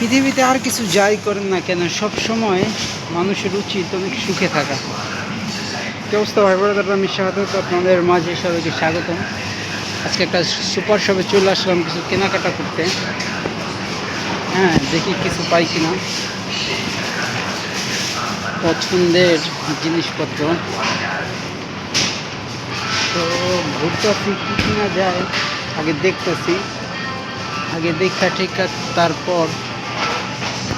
পৃথিবীতে আর কিছু যাই করেন না কেন, সব সময় মানুষের উচিত অনেক সুখে থাকা। কি অবস্থা ভাই ব্রাদার, আমি স্বাগত আপনাদের মাঝে সবাইকে স্বাগতম। আজকে একটা সুপার শপে চলে আসলাম কিছু কেনাকাটা করতে। হ্যাঁ, দেখি কিছু পাই কিনা পছন্দের জিনিসপত্র। তো ঘুরতেছি কী কিনা যায়, আগে দেখতেছি, আগে দেখা ঠিক তারপর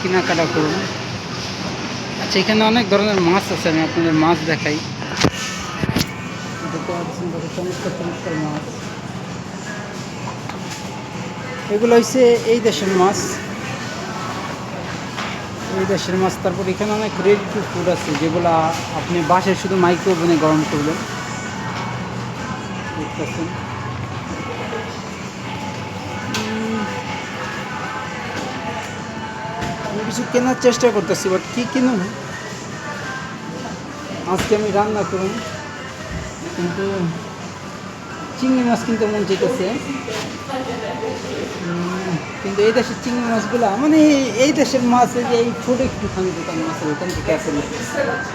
কেনাকাটা করুন। আচ্ছা, এখানে অনেক ধরনের মাছ আছে, আমি আপনাদের মাছ দেখাই। দেখতে পাচ্ছেন কত চমৎকার চমৎকার মাছ। এগুলো হচ্ছে এই দেশের মাছ, এই দেশের মাছ। তারপর এখানে অনেক রেডি টু ফুড আছে, যেগুলো আপনি বাসায় শুধু মাইক্রো ওভেনে গরম করবেন। দেখতেছেন আমি কিছু কেনার চেষ্টা করতেছি, বাট কী কিনুন আজকে আমি রান্না করুন। কিন্তু চিংড়ি মাছ কিনতে মন চাইতেছে, কিন্তু এই দেশের চিংড়ি মাছগুলো মানে এই দেশের মাছ, যে এই ছোটো একটুখানি দোকান মাছ ওখান থেকে আসে না,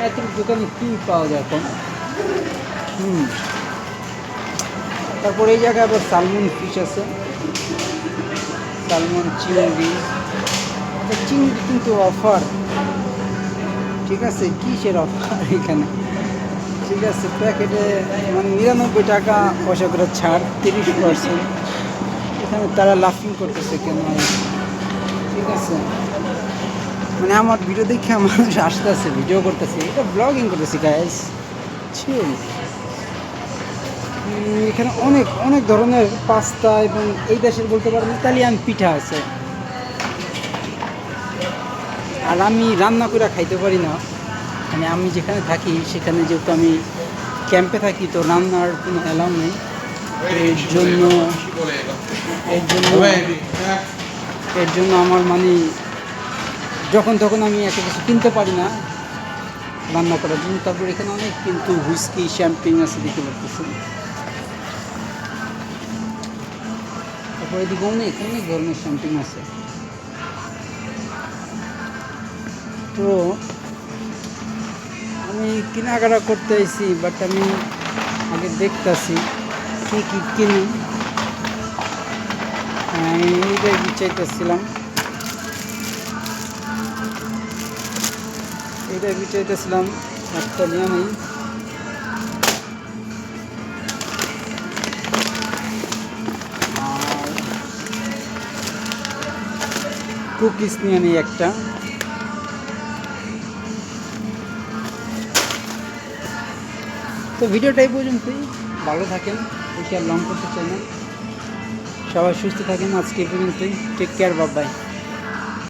এত দোকানে কী পাওয়া যায় এখন। তারপরে এই জায়গায় আবার সালমন ফিশ আছে, সালমন চিংড়ি। চিংড়ি কিন্তু অফার, ঠিক আছে, কিসের অফার এখানে, ঠিক আছে, প্যাকেটে মানে 99 টাকা পয়সা করে ছাড়, 30%। এখানে তারা লাফিং করতেছে কেন, ঠিক আছে, মানে আমার ভিডিও দেখে মানুষ আসতেছে, ভিডিও করতেছে, এটা ব্লগিং করতেছি গাইস। এখানে অনেক অনেক ধরনের পাস্তা এবং এই দেশের বলতে পারেন ইতালিয়ান পিঠা আছে। আর আমি রান্না করে খাইতে পারি না, মানে আমি যেখানে থাকি সেখানে যেহেতু আমি ক্যাম্পে থাকি, তো রান্নার কোনো অ্যালাউ নেই। এর জন্য আমার মানে যখন তখন আমি একটা কিছু কিনতে পারি না রান্না করার জন্য। তারপর এখানে অনেক কিন্তু হুইস্কি শ্যাম্পেন আছে, দেখতে পাচ্ছি। তারপর এদিকে অনেক অনেক ধরনের শ্যাম্পেন আছে। তো আমি কেনাকাটা করতে আইছি, বাট আমি আগে দেখতেছি কী কী কিনি। এইটাই বিচাইতেছিলাম, একটা নিয়ে নেই। আর কুকিজ নিয়ে নেই একটা। তো ভিডিওটাই পর্যন্তই, ভালো থাকেন, বেশি আর লং করতে চাই না। সবাই সুস্থ থাকেন, আজকে পর্যন্তই। Take care, bye by.